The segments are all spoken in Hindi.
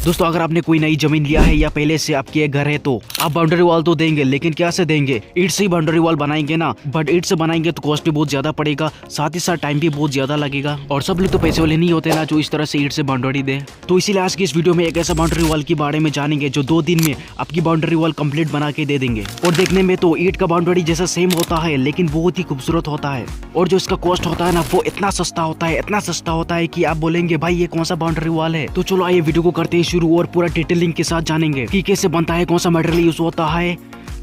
दोस्तों अगर आपने कोई नई जमीन लिया है या पहले से आपके एक घर है तो आप बाउंड्री वॉल तो देंगे, लेकिन क्या से देंगे? ईंट से ही बाउंड्री वॉल बनाएंगे ना, बट ईंट से बनाएंगे तो कॉस्ट भी बहुत ज्यादा पड़ेगा, साथ ही साथ टाइम भी बहुत ज्यादा लगेगा और सब लोग तो पैसे वाले नहीं होते ना जो इस तरह से ईंट से बाउंड्री दे। तो इसीलिए आज की इस वीडियो में एक ऐसा बाउंड्री वॉल के बारे में जानेंगे जो 2 दिन में आपकी बाउंड्री वॉल कंप्लीट बना के दे देंगे। और देखने में तो ईंट का बाउंड्री जैसा सेम होता है लेकिन बहुत ही खूबसूरत होता है, और जो इसका कॉस्ट होता है ना वो इतना सस्ता होता है कि आप बोलेंगे भाई ये कौन सा बाउंड्री वॉल है। तो चलो आइए वीडियो को करते हैं शुरू और पूरा डिटेलिंग के साथ जानेंगे कि कैसे बनता है, कौन सा मटेरियल यूज होता है,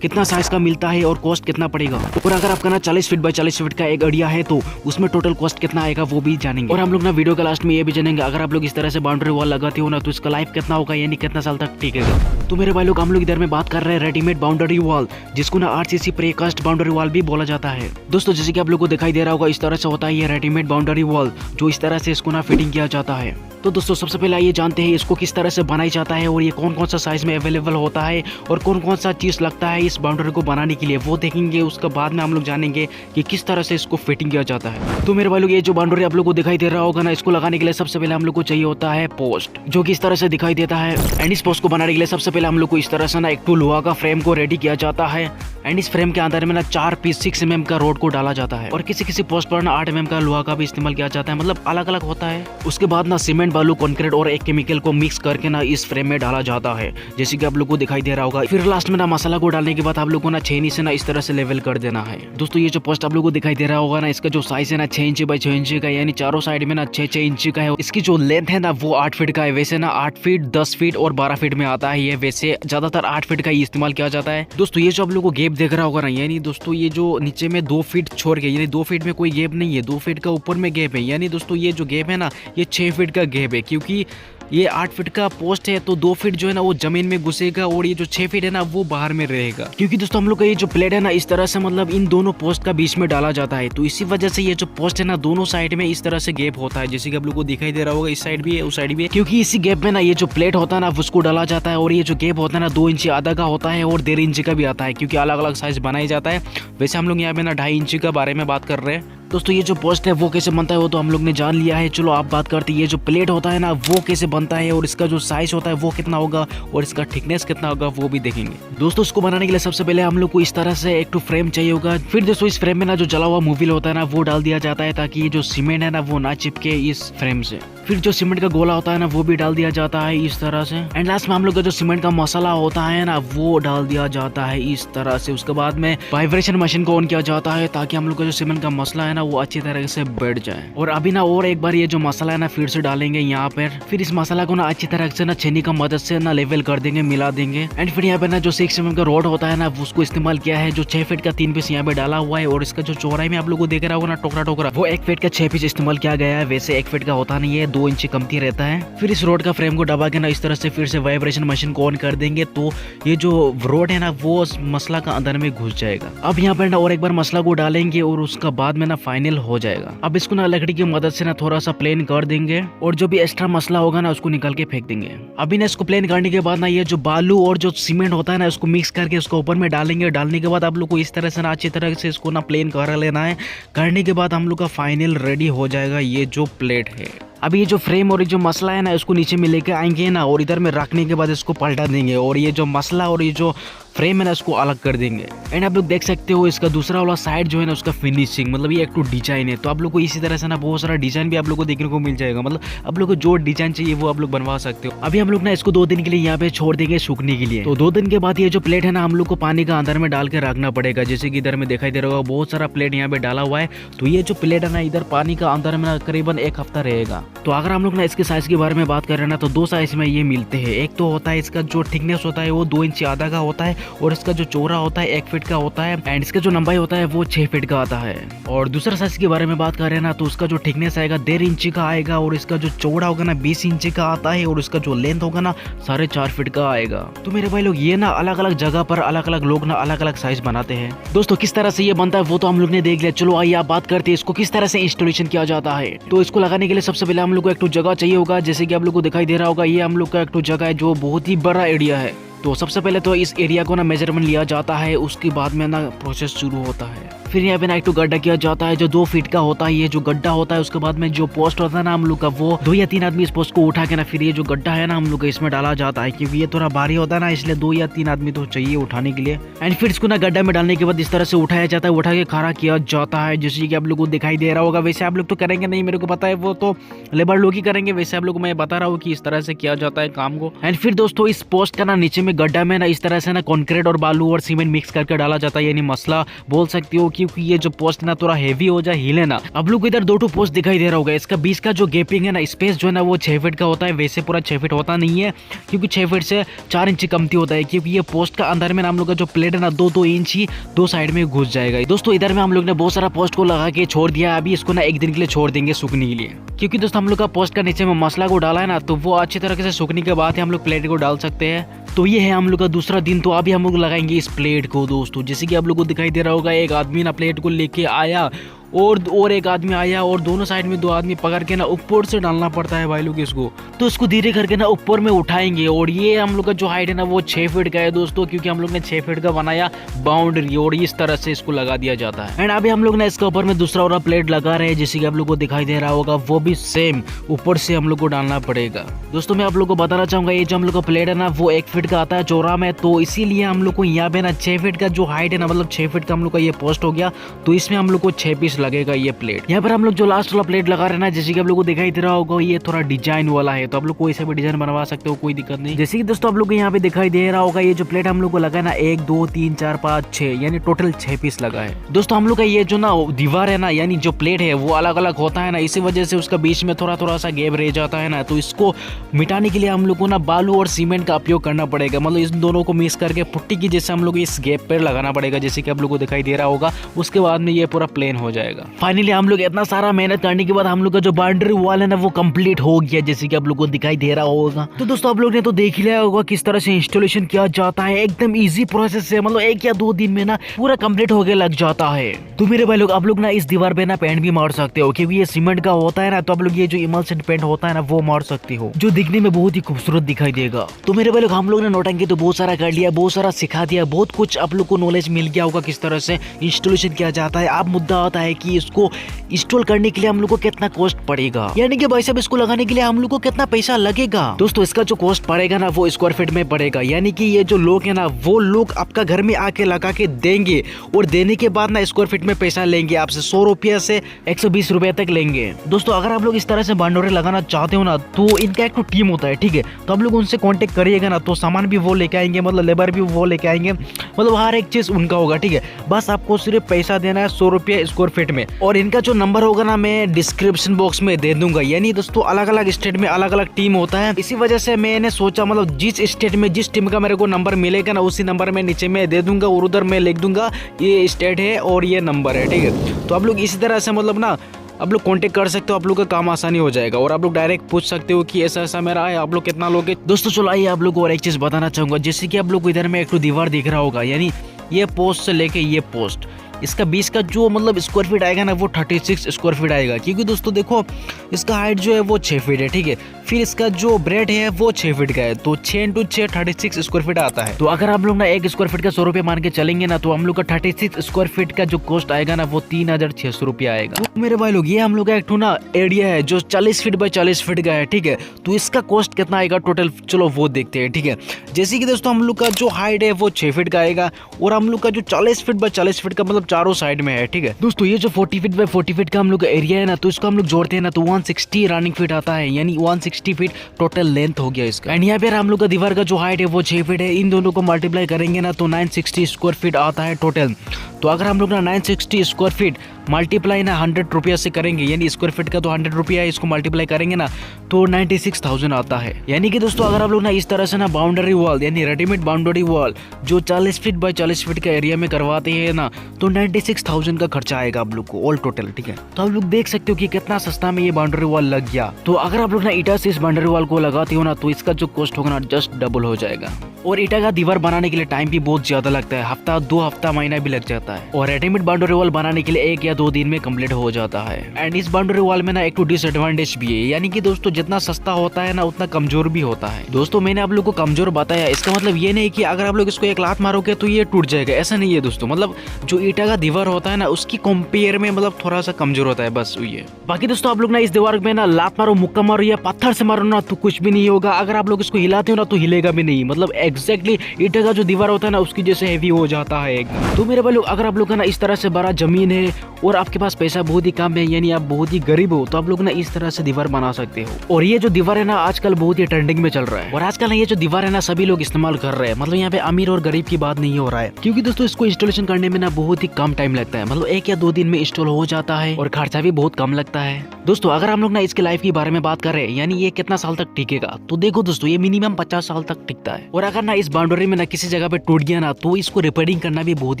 कितना साइज का मिलता है और कॉस्ट कितना पड़ेगा। और अगर आपका ना 40 फीट बाय 40 फीट का एक एरिया है तो उसमें टोटल कॉस्ट कितना आएगा वो भी जानेंगे। और हम लोग ना वीडियो के लास्ट में ये भी जानेंगे अगर आप लोग इस तरह से बाउंड्री वॉल लगाते हो ना तो इसका लाइफ कितना होगा, यानी कितना साल तक टिकेगा। तो मेरे भाई लोग हम लोग इधर में बात कर रहे हैं रेडीमेड बाउंड्री वॉल, जिसको ना RCC प्रीकास्ट बाउंड्री वॉल भी बोला जाता है। दोस्तों जैसे कि आप लोग को दिखाई दे रहा होगा इस तरह से होता है ये रेडीमेड बाउंड्री वॉल, जो इस तरह से इसको ना फिटिंग किया जाता है। तो दोस्तों सबसे पहले ये जानते हैं इसको किस तरह से बनाया जाता है और ये कौन कौन सा साइज में अवेलेबल होता है और कौन कौन सा चीज लगता है इस बाउंड्री को बनाने के लिए, वो देखेंगे। उसके बाद में हम लोग जानेंगे कि किस तरह से इसको फिटिंग किया जाता है। तो मेरे भाई लोग ये जो बाउंड्री आप लोग को दिखाई दे रहा होगा ना, इसको लगाने के लिए सबसे पहले हम लोग को चाहिए होता है पोस्ट, जो कि इस तरह से दिखाई देता है। एंड इस पोस्ट को बनाने के लिए सबसे पहले हम लोग को इस तरह से ना एक लोहा का फ्रेम को रेडी किया जाता है। एंड इस फ्रेम के अंदर में ना 4 पीस 6 mm का रोड को डाला जाता है और किसी पोस्ट पर ना 8 mm का लोहा का भी इस्तेमाल किया जाता है, मतलब अलग अलग होता है। उसके बाद ना सीमेंट, बालू, कंक्रीट और एक केमिकल को मिक्स करके ना इस फ्रेम में डाला जाता है, जैसे कि आप लोग को दिखाई दे रहा होगा। फिर लास्ट में ना मसाला को डालने के बाद आप लोग को ना छेनी से ना इस तरह से लेवल कर देना है। दोस्तों ये जो पोस्ट आप लोग को दिखाई दे रहा होगा ना, इसका जो साइज है ना 6 इंच बाय 6 इंच का, यानी चारों साइड में ना 6 इंच का है। इसकी जो लेंथ है ना वो 8 फीट का है। वैसे ना 8 फीट, 10 फीट और 12 फीट में आता है ये, वैसे ज्यादातर 8 फीट का ही इस्तेमाल किया जाता है। दोस्तों ये जो आप लोग को गैप देख रहा होगा ना, यानी दोस्तों ये जो नीचे में 2 फीट छोड़ के, यानी 2 फीट में कोई गैप नहीं है, 2 फीट का ऊपर में गैप है, यानी दोस्तों ये जो गैप है ना ये 6 फीट का गैप है, क्योंकि ये 8 फीट का पोस्ट है तो 2 फीट जो है ना वो जमीन में घुसेगा और ये जो 6 फीट है ना वो बाहर में रहेगा। क्योंकि दोस्तों हम लोग का ये जो प्लेट है ना इस तरह से मतलब इन दोनों पोस्ट का बीच में डाला जाता है, तो इसी वजह से ये जो पोस्ट है ना दोनों साइड में इस तरह से गैप होता है, जैसे कि आप लोग को दिखाई दे रहा होगा इस साइड भी है उस साइड भी है। क्योंकि इसी गैप में ना ये जो प्लेट होता है ना उसको डाला जाता है और ये जो गैप होता है ना 2 इंच आधा का होता है और 1.5 इंच का भी आता है, क्योंकि अलग अलग साइज बनाया जाता है। वैसे हम लोग यहाँ पे ना 2.5 इंच का बारे में बात कर रहे हैं। दोस्तों ये जो पोस्ट है वो कैसे बनता है वो तो हम लोग ने जान लिया है। चलो आप बात करते हैं ये जो प्लेट होता है ना वो कैसे बनता है और इसका जो साइज होता है वो कितना होगा और इसका थिकनेस कितना होगा वो भी देखेंगे। दोस्तों इसको बनाने के लिए सबसे पहले हम लोग को इस तरह से एक फ्रेम चाहिए होगा। फिर दोस्तों इस फ्रेम में ना जो जला हुआ मूविल होता है ना वो डाल दिया जाता है ताकि ये जो सीमेंट है ना वो ना चिपके इस फ्रेम से। फिर जो सीमेंट का गोला होता है ना वो भी डाल दिया जाता है इस तरह से। एंड लास्ट में हम लोग का जो सीमेंट का मसाला होता है ना वो डाल दिया जाता है इस तरह से। उसके बाद में वाइब्रेशन मशीन को ऑन किया जाता है ताकि हम लोग का जो सीमेंट का मसला है ना वो अच्छी तरह से बैठ जाए। और अभी ना और एक बार ये जो मसाला है ना फिर से डालेंगे यहाँ पर। फिर इस मसाला को ना अच्छी तरह से ना छेनी का मदद से ना लेवल कर देंगे, मिला देंगे। एंड फिर यहाँ पे ना जो 6 mm का रोड होता है ना उसको इस्तेमाल किया है, जो 6 फीट का 3 पीस यहाँ पे डाला हुआ है। और इसका जो चौड़ाई में आप लोग को देख रहा होगा ना टोकरा वो 1 फीट का 6 पीस इस्तेमाल किया गया है। वैसे 1 फीट का होता नहीं है, 2 इंच कमती रहता है। फिर इस रोड का फ्रेम को दबा के ना इस तरह से फिर से वाइब्रेशन मशीन को ऑन कर देंगे तो ये जो रोड है ना वो मसला का अंदर में घुस जाएगा। अब यहाँ पर ना और एक बार मसला को डालेंगे और उसका बाद में ना फाइनल हो जाएगा। अब इसको ना लकड़ी की मदद से ना थोड़ा सा प्लेन कर देंगे और जो भी एक्स्ट्रा मसला होगा ना उसको निकाल के फेंक देंगे। अभी ना इसको प्लेन करने के बाद ना ये जो बालू और जो सीमेंट होता है ना उसको मिक्स करके उसको ऊपर में डालेंगे। डालने के बाद आप लोग को इस तरह से ना अच्छी तरह से इसको ना प्लेन कर लेना है। करने के बाद हम लोग का फाइनल रेडी हो जाएगा ये जो प्लेट है। अभी ये जो फ्रेम और ये जो मसला है ना इसको नीचे में लेके आएंगे ना और इधर में रखने के बाद इसको पलटा देंगे और ये जो मसला और ये जो फ्रेम है ना इसको अलग कर देंगे। एंड आप लोग देख सकते हो इसका दूसरा वाला साइड जो है ना उसका फिनिशिंग, मतलब ये एक तो डिजाइन है। तो आप लोग को इसी तरह से ना बहुत सारा डिजाइन भी आप लोग को देखने को मिल जाएगा, मतलब आप लोग को जो डिजाइन चाहिए वो आप लोग बनवा सकते हो। अभी हम लोग ना इसको 2 दिन के लिए यहाँ पे छोड़ देंगे सूखने के लिए। तो 2 दिन के बाद ये जो प्लेट है ना हम लोग को पानी का अंदर में डाल के रखना पड़ेगा, जैसे कि इधर में दिखाई दे रहा होगा बहुत सारा प्लेट यहाँ पे डाला हुआ है। तो ये जो प्लेट है ना इधर पानी का अंदर में करीबन 1 हफ्ता रहेगा। तो अगर हम लोग ना इसके साइज के बारे में बात कर रहे हैं ना तो 2 साइज में ये मिलते हैं। एक तो होता है इसका जो थिकनेस होता है वो 2 इंच आधा का होता है और इसका जो चौड़ा होता है 1 फीट का होता है। एंड इसका जो लंबाई होता है वो 6 फीट का आता है। और दूसरा साइज के बारे में बात कर रहे हैं ना तो उसका जो थिकनेस आएगा 1.5 इंच का आएगा और इसका जो चौड़ा होगा ना 20 इंच का आता है और इसका जो लेंथ होगा ना 4.5 फीट का आएगा। तो मेरे भाई लोग ये ना अलग अलग जगह पर अलग अलग लोग ना अलग अलग साइज बनाते हैं। दोस्तों किस तरह से ये बनता है वो तो हम लोग ने देख लिया। चलो आइए आप बात करते हैं इसको किस तरह से इंस्टॉलेशन किया जाता है। तो इसको लगाने के लिए सबसे पहले हम लोग को एक जगह चाहिए होगा, जैसे कि आप लोग को दिखाई दे रहा होगा ये हम लोग का एक जगह है जो बहुत ही बड़ा एरिया है। तो सबसे पहले तो इस एरिया को ना मेजरमेंट लिया जाता है, उसके बाद में ना प्रोसेस शुरू होता है। फिर यहाँ पे ना एक तो गड्ढा किया जाता है जो 2 फीट का होता है। ये जो गड्ढा होता है उसके बाद में जो पोस्ट होता है ना हम लोग का, वो 2 या 3 आदमी इस पोस्ट को उठा के ना फिर ये जो गड्ढा है ना हम लोग का इसमें डाला जाता है, क्योंकि ये थोड़ा भारी होता है ना, इसलिए 2 या 3 आदमी तो चाहिए उठाने के लिए। एंड फिर इसको ना गड्ढा में डालने के बाद इस तरह से उठाया जाता है, उठा के खड़ा किया जाता है, जैसे कि आप लोग को दिखाई दे रहा होगा। वैसे आप लोग तो करेंगे नहीं, मेरे को पता है, वो तो लेबर लोग ही करेंगे। वैसे आप लोग को मैं बता रहा हूँ कि इस तरह से किया जाता है काम को। एंड फिर दोस्तों इस पोस्ट का ना नीचे में गड्ढा में ना इस तरह से ना कंक्रीट और बालू और सीमेंट मिक्स करके डाला जाता है, यानी मसला बोल सकते हो, क्योंकि ये जो पोस्ट ना थोड़ा हेवी हो जाए, हिले ना। अब लोग इधर 2 पोस्ट दिखाई दे रहा होगा, इसका बीच का जो गैपिंग है ना, स्पेस जो है ना वो 6 फीट का होता है। वैसे पूरा 6 फीट होता नहीं है, क्योंकि 6 फीट से 4 इंच कमती होता है, क्योंकि ये पोस्ट का अंदर में हम लोग का जो प्लेट है ना 2-2 इंच ही 2 साइड में घुस जाएगा। दोस्तों इधर में हम लोग ने बहुत सारा पोस्ट को लगा के छोड़ दिया, अभी इसको ना 1 दिन के लिए छोड़ देंगे सूखने के लिए, क्योंकि दोस्तों हम लोग का पोस्ट का नीचे में मसला को डाला है ना, तो वो अच्छी तरह से सूखने के बाद हम लोग प्लेट को डाल सकते हैं। तो ये है हम लोग का दूसरा दिन। तो अभी हम लोग लगाएंगे इस प्लेट को दोस्तों, जैसे कि आप लोग को दिखाई दे रहा होगा, एक आदमी ना प्लेट को लेके आया और एक आदमी आया और दोनों साइड में 2 आदमी पकड़ के ना ऊपर से डालना पड़ता है भाई लोग इसको। तो इसको धीरे करके ना ऊपर में उठाएंगे, और ये हम लोग का जो हाइट है ना वो 6 फीट का है दोस्तों, क्योंकि हम लोग ने 6 फीट का बनाया बाउंड्री, और इस तरह से इसको लगा दिया जाता है। एंड अभी हम लोग ना इसके ऊपर में दूसरा वाला प्लेट लगा रहे हैं, जैसे कि आप लोग को दिखाई दे रहा होगा, वो भी सेम ऊपर से हम लोग को डालना पड़ेगा। दोस्तों मैं आप लोग को बताना चाहूंगा, ये जो हम लोग का प्लेट है ना वो 1 फीट का आता है चौड़ा में, तो इसीलिए हम लोग को यहाँ पे ना 6 फीट का जो हाइट है ना, मतलब 6 फीट का हम लोग का ये पोस्ट हो गया, तो इसमें हम लोग को 6 पीस लगेगा ये प्लेट। यहाँ पर हम लोग जो लास्ट वाला प्लेट लगा रहे हैं ना, जैसे कि आप लोग को दिखाई दे रहा होगा, ये थोड़ा डिजाइन वाला है, तो आप लोग कोई सा भी डिजाइन बनवा सकते हो, कोई दिक्कत नहीं। जैसे कि दोस्तों आप लोग को यहाँ पे दिखाई दे रहा होगा, ये जो प्लेट हम लोग को लगा है ना 1 2 3 4 5 6 यानी टोटल 6 पीस लगा है। दोस्तों हम लोग का ये जो ना दीवार है ना, यानी जो प्लेट है वो अलग अलग होता है ना, इसी वजह से उसका बीच में थोड़ा सा गैप रह जाता है ना, तो इसको मिटाने के लिए हम लोग को ना बालू और सीमेंट का उपयोग करना पड़ेगा, मतलब इस दोनों को मिक्स करके पुट्टी की जैसे हम लोग इस गैप पर लगाना पड़ेगा, जैसे कि आप लोग को दिखाई दे रहा होगा। उसके बाद में ये पूरा प्लेन हो जाएगा। फाइनली हम लोग इतना सारा मेहनत करने के बाद हम लोग का जो बाउंड्री वॉल है ना वो कंप्लीट हो गया, जैसे कि आप लोग को दिखाई दे रहा होगा। तो दोस्तों आप लोग ने तो देख ही लिया होगा किस तरह से इंस्टॉलेशन किया जाता है, एकदम इजी प्रोसेस है, मतलब 1 या 2 दिन में ना पूरा कंप्लीट होके लग जाता है। तो मेरे भाई लोग आप लोग ना इस दीवार पे ना पेंट भी मार सकते हो, क्योंकि ये सीमेंट का होता है ना, तो आप लोग ये जो इमल्शन पेंट होता है ना वो मार सकते हो, जो दिखने में बहुत ही खूबसूरत दिखाई देगा। तो मेरे भाई लोग हम लोग ने नौटंकी तो बहुत सारा कर लिया, बहुत सारा सिखा दिया, बहुत कुछ आप लोग को नॉलेज मिल गया होगा किस तरह से इंस्टॉलेशन किया जाता है। अब मुद्दा आता है कि इसको इंस्टॉल करने के लिए हम लोग को कितना कॉस्ट पड़ेगा, यानी कि भाई साहब इसको लगाने के लिए हम लोग को कितना पैसा लगेगा। दोस्तों इसका जो कॉस्ट पड़ेगा ना वो स्क्वायर फीट में पड़ेगा, यानी कि ये जो लोग है ना वो लोग आपका घर में आके लगा के देंगे, और देने के बाद ना स्क्वायर फीट में पैसा लेंगे आपसे 100 रुपया से 120 रुपया तक लेंगे। दोस्तों अगर आप लोग इस तरह से बाउंड्री लगाना चाहते हो ना, तो इनका एक टीम होता है, ठीक है, तो आप लोग उनसे कॉन्टेक्ट करिएगा ना, तो सामान भी वो लेके आएंगे, मतलब लेबर भी वो लेके आएंगे, मतलब हर एक चीज उनका होगा, ठीक है। बस आपको सिर्फ पैसा देना है 100 रुपया स्क्वायर फीट में, और इनका जो नंबर होगा ना मैं डिस्क्रिप्शन बॉक्स में दे दूंगा। यानी दोस्तों अलग अलग स्टेट में अलग अलग टीम होता है, इसी वजह से मैंने सोचा मतलब जिस स्टेट में जिस टीम का मेरे को नंबर मिलेगा ना उसी नंबर में नीचे में दे दूंगा, और उधर मैं लिख दूंगा ये स्टेट है और ये नंबर है, ठीक है। तो आप लोग इसी तरह से मतलब ना आप लोग कांटेक्ट कर सकते हो, आप लोग का काम आसानी हो जाएगा, और आप लोग डायरेक्ट पूछ सकते हो कि ऐसा ऐसा मेरा है, आप लोग कितना लोगे। दोस्तों चलो आइए आप लोग को और एक चीज बताना चाहूंगा, जैसे कि आप लोग को इधर में एक तो दीवार दिख रहा होगा, यानी ये पोस्ट से लेके ये पोस्ट, इसका बीच का जो मतलब स्क्वायर फीट आएगा ना वो 36 स्क्वायर फीट आएगा, क्योंकि दोस्तों देखो इसका हाइट जो है वो 6 फीट है, ठीक है। फिर इसका जो ब्रेड है वो 6 फीट का है, तो 6 × 6 36 स्क्वायर फीट आता है। तो अगर आप लोग ना 1 स्क्वायर फीट का 100 रुपया मान के चलेंगे ना, तो हम लोग का 36 स्क्वायर फीट का जो कॉस्ट आएगा ना वो 3600 रुपया आएगा। तो मेरे भाई लोग ये हम लोग का एक ना एरिया है जो 40 फीट बाय 40 फीट का है, ठीक है। तो इसका कॉस्ट कितना आएगा टोटल, चलो वो देखते हैं, ठीक है। जैसे कि दोस्तों हम लोग का जो हाइट है वो 6 फीट का आएगा, और हम लोग का जो 40 फीट बाय 40 फीट का मतलब चारों साइड में है, ठीक है। दोस्तों ये जो 40 फीट बाय 40 फीट का हम लोग का एरिया है ना, तो इसको हम लोग जोड़ते हैं ना तो 160 रनिंग फीट आता है, यानी 160 फीट टोटल लेंथ हो गया इसका। एंड यहाँ पे हम लोग का दीवार का जो हाइट है वो 6 फीट है, इन दोनों को मल्टीप्लाई करेंगे ना तो 960 स्क्वायर फीट आता है टोटल। तो अगर हम लोग ना 960 स्क्वायर फीट मल्टीप्लाई ना 100 रुपया से करेंगे, यानी स्क्वायर फीट का तो 100 रुपया है, इसको मल्टीप्लाई करेंगे ना तो 96,000 आता है। यानी कि दोस्तों अगर आप लोग ना इस तरह से ना बाउंड्री वॉल यानी रेडीमेड बाउंड्री वॉल जो 40 फीट बाय 40 फीट का एरिया में करवाते हैं ना, तो 96,000 का खर्चा आएगा आप लोग को ऑल टोटल, ठीक है। तो आप लोग देख सकते हो कि कितना सस्ता में ये बाउंड्री वॉल लग गया। तो अगर आप लोग ना ईटा से इस बाउंड्री वॉल को लगाते हो ना तो इसका जो कॉस्ट होगा ना जस्ट डबल हो जाएगा। और ईटा का दीवार बनाने के लिए टाइम भी बहुत ज्यादा लगता है, हफ्ता 2 हफ्ता महीना भी लग जाता है। और रेडीमेड बाउंड्री वॉल बनाने के लिए 1 या 2 दिन में कंप्लीट हो जाता है। एंड इस बाउंड्री वॉल में ना एक तो डिसएडवांटेज भी है, यानी कि दोस्तों जितना सस्ता होता है ना उतना कमजोर भी होता है। दोस्तों मैंने आप लोग को कमजोर बताया, इसका मतलब ये नहीं कि अगर आप लोग इसको एक लात मारोगे तो ये टूट जाएगा, ऐसा नहीं है दोस्तों। मतलब जो ईटा का दीवार होता है ना उसकी कंपेयर में मतलब थोड़ा सा कमजोर होता है, बस ये। बाकी दोस्तों आप लोग ना इस दीवार में ना लात मारो, मुक्का मारो या पत्थर से मारो ना तो कुछ भी नहीं होगा। अगर आप लोग इसको हिलाते हो ना तो हिलेगा भी नहीं, मतलब एग्जैक्टली ईटा का जो दीवार होता है ना उसकी जैसे हेवी हो जाता है एकदम। तो मेरे भाई लोग अगर आप लोग का ना इस तरह से बड़ा जमीन है और आपके पास पैसा बहुत ही कम है, यानी आप बहुत ही गरीब हो, तो आप लोग ना इस तरह से दीवार बना सकते हो। और ये जो दीवार है ना आजकल बहुत ही ट्रेंडिंग में चल रहा है। और आजकल ये जो दीवार है ना सभी लोग इस्तेमाल कर रहे हैं, मतलब यहाँ पे अमीर और गरीब की बात नहीं हो रहा है। क्योंकि दोस्तों इसको इंस्टॉलेशन करने में ना बहुत ही कम टाइम लगता है, मतलब 1 या 2 दिन में इंस्टॉल हो जाता है और खर्चा भी बहुत कम लगता है। दोस्तों अगर हम लोग ना इसके लाइफ के बारे में बात कर रहे हैं, यानी ये कितना साल तक टिकेगा, तो देखो दोस्तों ये मिनिमम 50 साल तक टिकता है। और अगर ना इस बाउंड्री में ना किसी जगह पे टूट गया ना तो इसको रिपेयरिंग करना भी बहुत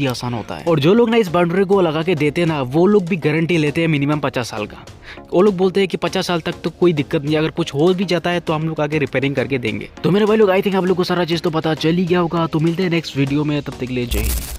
ही आसान होता है। और जो लोग ना इस बाउंड्री को लगा के देते हैं ना वो लोग भी गारंटी लेते हैं मिनिमम 50 साल का। वो लोग बोलते हैं कि 50 साल तक तो कोई दिक्कत नहीं, अगर कुछ हो भी जाता है तो हम लोग आगे रिपेयरिंग करके देंगे। तो मेरे भाई लोग आई थिंक आप लोग को सारा चीज तो पता चल ही गया होगा। तो मिलते हैं नेक्स्ट वीडियो में, तब तक के लिए जय हिंद।